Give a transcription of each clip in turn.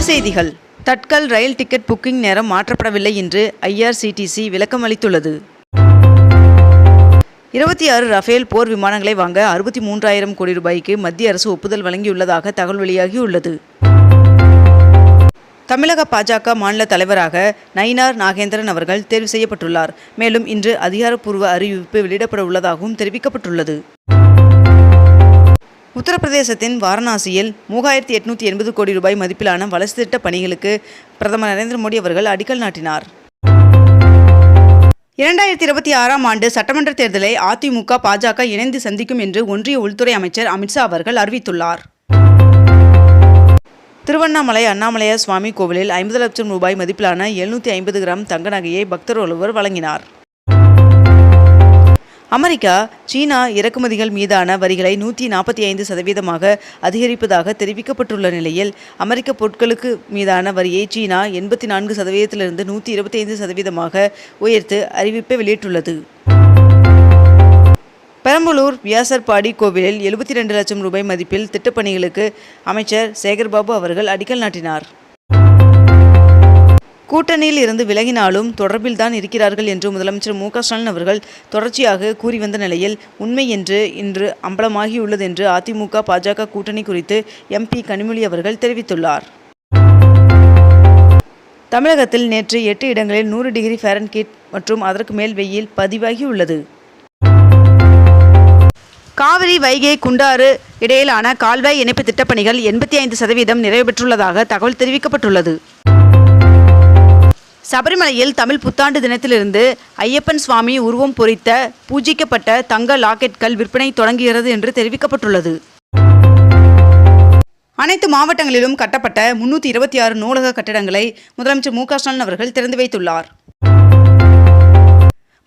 செய்திகள். தட்கல் ரயில் ticket booking நேரம் மாற்றப்படவில்லை என்று IRCTC விளக்கம் அளித்துள்ளது. 26 ரஃபேல் போர் விமானங்களை வாங்க 63,000 கோடி ரூபாய்க்கு மத்திய அரசு ஒப்புதல் வழங்கியுள்ளதாக தகவல் வெளியாகியுள்ளது. தமிழக பாஜக மாநில தலைவராக நயினார் நாகேந்திரன் அவர்கள் தேர்வு செய்யப்பட்டுள்ளார். மேலும் இன்று அதிகாரப்பூர்வ அறிவிப்பு வெளியிடப்பட உள்ளதாகவும் தெரிவிக்கப்பட்டுள்ளது. உத்தரப்பிரதேசத்தின் வாரணாசியில் 3,880 கோடி ரூபாய் மதிப்பிலான வளர்ச்சி திட்ட பணிகளுக்கு பிரதமர் நரேந்திர மோடி அவர்கள் அடிக்கல் நாட்டினார். 2026ஆம் ஆண்டு சட்டமன்ற தேர்தலை அதிமுக, பாஜக இணைந்து சந்திக்கும் என்று ஒன்றிய உள்துறை அமைச்சர் அமித்ஷா அவர்கள் அறிவித்துள்ளார். திருவண்ணாமலை அண்ணாமலையார் சுவாமி கோவிலில் 50 லட்சம் ரூபாய் மதிப்பிலான 750 கிராம் தங்க நகையை பக்தர் ஒருவர் வழங்கினார். அமெரிக்கா, சீனா இறக்குமதிகள் மீதான வரிகளை 145% அதிகரிப்பதாக தெரிவிக்கப்பட்டுள்ள நிலையில், அமெரிக்க பொருட்களுக்கு மீதான வரியை சீனா 84%லிருந்து 125% உயர்த்து அறிவிப்பை வெளியிட்டுள்ளது. பெரம்பலூர் வியாசர்பாடி கோவிலில் 72 லட்சம் ரூபாய் மதிப்பில் திட்டப்பணிகளுக்கு அமைச்சர் சேகர்பாபு அவர்கள் அடிக்கல் நாட்டினார். கூட்டணியில் இருந்து விலகினாலும் தொடர்பில்தான் இருக்கிறார்கள் என்று முதலமைச்சர் மு.க.ஸ்டாலின் அவர்கள் தொடர்ச்சியாக கூறி வந்த நிலையில், உண்மை என்று இன்று அம்பலமாகியுள்ளது என்று அதிமுக, பாஜக கூட்டணி குறித்து MP கனிமொழி அவர்கள் தெரிவித்துள்ளார். தமிழகத்தில் நேற்று 8 இடங்களில் 100 டிகிரி ஃபாரன்ஹீட் மற்றும் அதற்கு மேல் வெயில் பதிவாகியுள்ளது. காவிரி, வைகை, குண்டாறு இடையிலான கால்வாய் இணைப்பு திட்டப்பணிகள் 85% நிறைவு பெற்றுள்ளதாக தகவல் தெரிவிக்கப்பட்டுள்ளது. சபரிமலையில் தமிழ் புத்தாண்டு தினத்திலிருந்து ஐயப்பன் சுவாமி உருவம் பொறித்த பூஜிக்கப்பட்ட தங்க லாக்கெட்கள் விற்பனை தொடங்குகிறது என்று தெரிவிக்கப்பட்டுள்ளது. அனைத்து மாவட்டங்களிலும் கட்டப்பட்ட 326 நூலக கட்டடங்களை முதலமைச்சர் மு.க.ஸ்டாலின் அவர்கள் திறந்து வைத்துள்ளார்.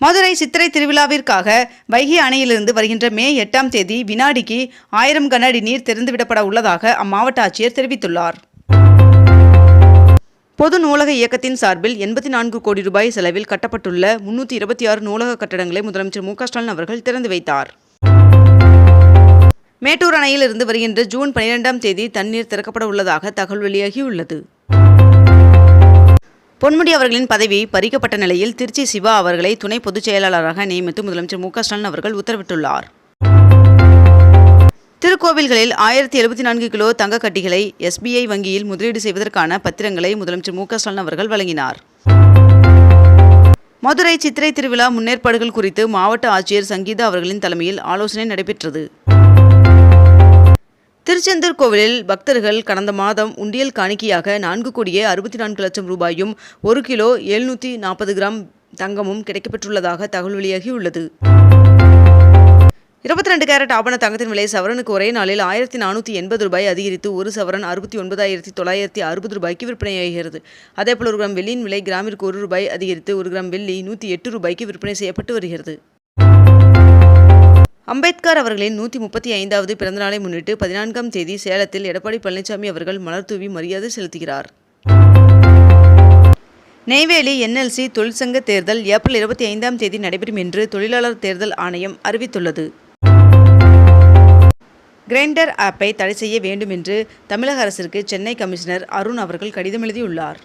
மதுரை சித்திரை திருவிழாவிற்காக வைகை அணையிலிருந்து வருகின்ற மே 8ஆம் தேதி வினாடிக்கு 1000 கன அடி நீர் திறந்துவிடப்பட உள்ளதாக அம்மாவட்ட ஆட்சியர் தெரிவித்துள்ளார். பொது நூலக இயக்கத்தின் சார்பில் 84 கோடி ரூபாய் செலவில் கட்டப்பட்டுள்ள 326 நூலக கட்டடங்களை முதலமைச்சர் மு.க.ஸ்டாலின் அவர்கள் திறந்து வைத்தார். மேட்டூர் அணையில் இருந்து வருகின்ற ஜூன் 12ஆம் தேதி தண்ணீர் திறக்கப்பட உள்ளதாக தகவல் வெளியாகியுள்ளது. பொன்முடி அவர்களின் பதவி பறிக்கப்பட்ட நிலையில் திருச்சி சிவா அவர்களை துணை பொதுச் செயலாளராக நியமித்து முதலமைச்சர் மு.க.ஸ்டாலின் அவர்கள் உத்தரவிட்டுள்ளார். திருக்கோவில்களில் 1074 கிலோ தங்க கட்டிகளை SBI வங்கியில் முதலீடு செய்வதற்கான பத்திரங்களை முதலமைச்சர் மு.க.ஸ்டாலின் அவர்கள் வழங்கினார். மதுரை சித்திரை திருவிழா முன்னேற்பாடுகள் குறித்து மாவட்ட ஆட்சியர் சங்கீதா அவர்களின் தலைமையில் ஆலோசனை நடைபெற்றது. திருச்செந்தூர் கோவிலில் பக்தர்கள் கடந்த மாதம் உண்டியல் காணிக்கையாக 4,64 லட்சம் ரூபாயும் 1 கிலோ 740 கிராம் தங்கமும் கிடைக்கப்பெற்றுள்ளதாக தகவல் வெளியாகியுள்ளது. 22 கேரட் ஆபண தங்கத்தின் விலை சவரனுக்கு ஒரே நாளில் 1,480 ரூபாய் அதிகரித்து 1 சவரன் 69,960 ரூபாய்க்கு விற்பனையாகிறது. அதேபோல் 1 கிராம் வெள்ளியின் விலை கிராமிற்கு 1 ரூபாய் அதிகரித்து 1 கிராம் வெள்ளி 108 ரூபாய்க்கு விற்பனை செய்யப்பட்டு வருகிறது. அம்பேத்கர் அவர்களின் 135வது பிறந்தநாளை முன்னிட்டு 14ஆம் தேதி சேலத்தில் எடப்பாடி பழனிசாமி அவர்கள் மலர் தூவி மரியாதை செலுத்துகிறார். நெய்வேலி NLC தொழிற்சங்க தேர்தல் ஏப்ரல் 25ஆம் தேதி நடைபெறும் என்று தொழிலாளர் தேர்தல் ஆணையம் அறிவித்துள்ளது. கிரைண்டர் ஆப்பை தடை செய்ய வேண்டும் என்று தமிழக அரசிற்கு சென்னை கமிஷனர் அருண் அவர்கள் கடிதம் எழுதியுள்ளார்.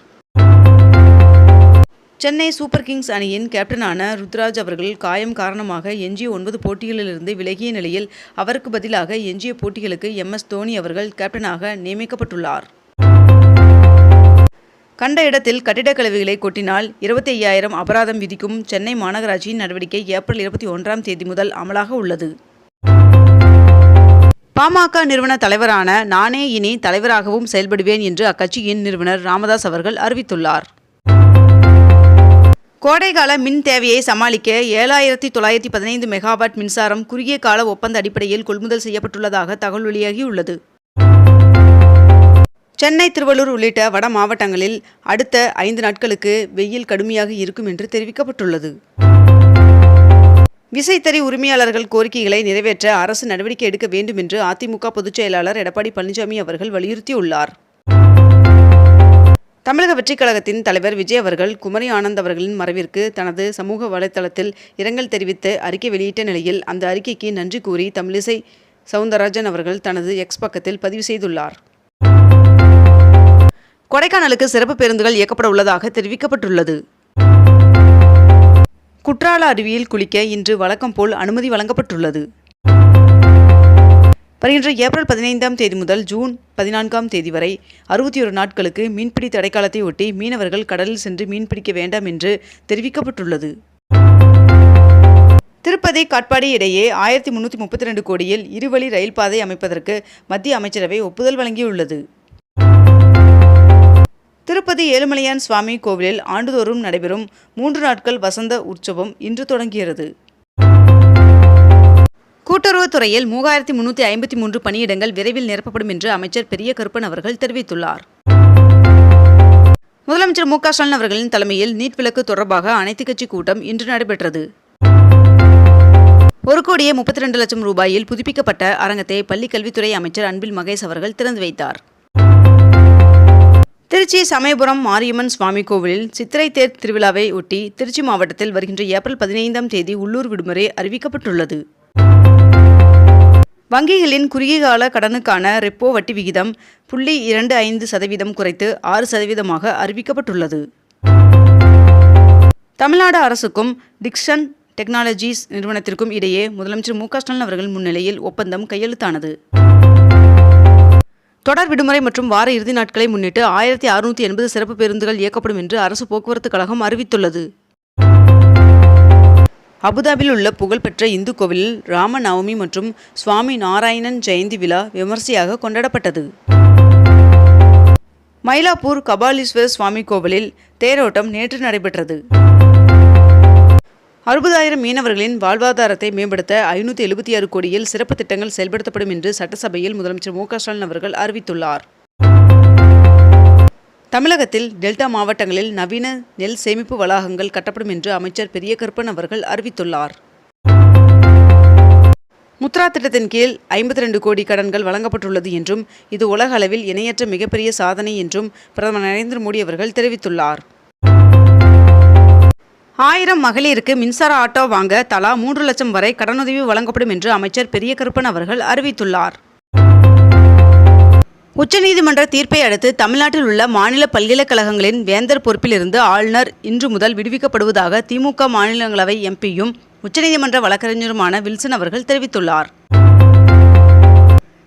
சென்னை சூப்பர் கிங்ஸ் அணியின் கேப்டனான ருத்ராஜ் அவர்கள் காயம் காரணமாக எஞ்சிய 9 போட்டிகளிலிருந்து விலகிய நிலையில் அவருக்கு பதிலாக எஞ்சிய போட்டிகளுக்கு MS தோனி அவர்கள் கேப்டனாக நியமிக்கப்பட்டுள்ளார். கண்ட இடத்தில் கட்டிடக் கழிவுகளை கொட்டினால் 25,000 அபராதம் விதிக்கும் சென்னை மாநகராட்சியின் நடவடிக்கை ஏப்ரல் 21ஆம் தேதி முதல் அமலாக உள்ளது. பாமக நிறுவன தலைவரான நானே இனி தலைவராகவும் செயல்படுவேன் என்று அக்கட்சியின் நிறுவனர் ராமதாஸ் அவர்கள் அறிவித்துள்ளார். கோடைகால மின் தேவையை சமாளிக்க 7,915 மெகாவாட் மின்சாரம் குறுகிய கால ஒப்பந்த அடிப்படையில் கொள்முதல் செய்யப்பட்டுள்ளதாக தகவல் வெளியாகியுள்ளது. சென்னை, திருவள்ளூர் உள்ளிட்ட வட மாவட்டங்களில் அடுத்த 5 நாட்களுக்கு வெயில் கடுமையாக இருக்கும் என்று தெரிவிக்கப்பட்டுள்ளது. விசைத்தறி உரிமையாளர்கள் கோரிக்கைகளை நிறைவேற்ற அரசு நடவடிக்கை எடுக்க வேண்டும் என்று அதிமுக பொதுச் செயலாளர் எடப்பாடி பழனிசாமி அவர்கள் வலியுறுத்தியுள்ளார். தமிழக வெற்றிக் கழகத்தின் தலைவர் விஜய் அவர்கள் குமரி ஆனந்த் அவர்களின் மறைவிற்கு தனது சமூக வலைதளத்தில் இரங்கல் தெரிவித்து அறிக்கை வெளியிட்ட நிலையில் அந்த அறிக்கைக்கு நன்றி கூறி தமிழிசை சவுந்தரராஜன் அவர்கள் தனது X பக்கத்தில் பதிவு செய்துள்ளார். கொடைக்கானலுக்கு சிறப்பு பேருந்துகள் இயக்கப்பட உள்ளதாக தெரிவிக்கப்பட்டுள்ளது. குற்றால அருவியில் குளிக்க இன்று வழக்கம் போல் அனுமதி வழங்கப்பட்டுள்ளது. வருகின்ற ஏப்ரல் 15ஆம் தேதி முதல் ஜூன் 14ஆம் தேதி வரை 61 நாட்களுக்கு மீன்பிடி தடைக்காலத்தை ஒட்டி மீனவர்கள் கடலில் சென்று மீன்பிடிக்க வேண்டாம் என்று தெரிவிக்கப்பட்டுள்ளது. திருப்பதி காட்பாடி இடையே 1332 கோடியில் இருவழி ரயில் பாதை அமைப்பதற்கு மத்திய அமைச்சரவை ஒப்புதல் வழங்கியுள்ளது. திருப்பதி ஏழுமலையான் சுவாமி கோவிலில் ஆண்டுதோறும் நடைபெறும் 3 நாட்கள் வசந்த உற்சவம் இன்று தொடங்குகிறது. கூட்டுறவுத்துறையில் 3353 பணியிடங்கள் விரைவில் நிரப்பப்படும் என்று அமைச்சர் பெரிய கருப்பன் அவர்கள் தெரிவித்துள்ளார். முதலமைச்சர் மு.க.ஸ்டாலின் அவர்களின் தலைமையில் நீட் விலக்கு தொடர்பாக அனைத்துக் கட்சி கூட்டம் இன்று நடைபெற்றது. 1,32,00,000 ரூபாயில் புதுப்பிக்கப்பட்ட அரங்கத்தை பள்ளிக் கல்வித்துறை அமைச்சர் அன்பில் மகேஷ் அவர்கள் திறந்து வைத்தார். திருச்சி சமயபுரம் மாரியம்மன் சுவாமி கோவிலில் சித்திரை தேர் திருவிழாவை ஒட்டி திருச்சி மாவட்டத்தில் வருகின்ற ஏப்ரல் 15ஆம் தேதி உள்ளூர் விடுமுறை அறிவிக்கப்பட்டுள்ளது. வங்கிகளின் குறுகிய கால கடனுக்கான ரெப்போ வட்டி விகிதம் 0.25% குறைத்து 6% அறிவிக்கப்பட்டுள்ளது. தமிழ்நாடு அரசுக்கும் டிக்சன் டெக்னாலஜிஸ் நிறுவனத்திற்கும் இடையே முதலமைச்சர் மு.க.ஸ்டாலின் அவர்கள் முன்னிலையில் ஒப்பந்தம் கையெழுத்தானது. தொடர் விடுமுறை மற்றும் வார இறுதி நாட்களை முன்னிட்டு 1680 சிறப்பு பேருந்துகள் இயக்கப்படும் என்று அரசு போக்குவரத்து கழகம் அறிவித்துள்ளது. அபுதாபியில் உள்ள புகழ்பெற்ற இந்து கோவிலில் ராம நவமி மற்றும் சுவாமி நாராயணன் ஜெயந்தி விழா விமர்சையாக கொண்டாடப்பட்டது. மயிலாப்பூர் கபாலீஸ்வரர் சுவாமி கோவிலில் தேரோட்டம் நேற்று நடைபெற்றது. 60,000 மீனவர்களின் வாழ்வாதாரத்தை மேம்படுத்த 576 கோடியில் சிறப்பு திட்டங்கள் செயல்படுத்தப்படும் என்று சட்டசபையில் முதலமைச்சர் மு.க.ஸ்டாலின் அவர்கள் அறிவித்துள்ளார். தமிழகத்தில் டெல்டா மாவட்டங்களில் நவீன நெல் சேமிப்பு வளாகங்கள் கட்டப்படும் என்று அமைச்சர் பெரிய கருப்பன் அவர்கள் அறிவித்துள்ளார். முத்ரா திட்டத்தின் கீழ் 52 கோடி கடன்கள் வழங்கப்பட்டுள்ளது என்றும் இது உலக அளவில் இணையற்ற மிகப்பெரிய சாதனை என்றும் பிரதமர் நரேந்திர மோடி அவர்கள் தெரிவித்துள்ளார். 1000 மகளிருக்கு மின்சார ஆட்டோ வாங்க தலா 3 லட்சம் வரை கடனுதவி வழங்கப்படும் என்று அமைச்சர் பெரிய கருப்பன் அவர்கள் அறிவித்துள்ளார். உச்சநீதிமன்ற தீர்ப்பை அடுத்து தமிழ்நாட்டில் உள்ள மாநில பல்கலைக்கழகங்களின் வேந்தர் பொறுப்பிலிருந்து ஆளுநர் இன்று முதல் விடுவிக்கப்படுவதாக திமுக மாநிலங்களவை எம்பியும் உச்சநீதிமன்ற வழக்கறிஞருமான வில்சன் அவர்கள் தெரிவித்துள்ளார்.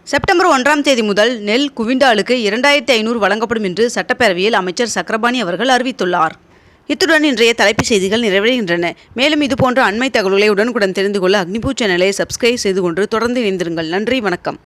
செப்டம்பர் 1ஆம் தேதி முதல் நெல் குவிண்டாலுக்கு 2500 வழங்கப்படும் என்று சட்டப்பேரவையில் அமைச்சர் சக்கரபாணி அவர்கள் அறிவித்துள்ளார். இத்துடன் இன்றைய தலைப்புச் செய்திகள் நிறைவடைகின்றன. மேலும் இதுபோன்ற அண்மை தகவல்களை உடனுக்குடன் தெரிந்து கொள்ள அக்னிபூ சேனலை சப்ஸ்கிரைப் செய்து கொண்டு தொடர்ந்து இணைந்திருங்கள். நன்றி, வணக்கம்.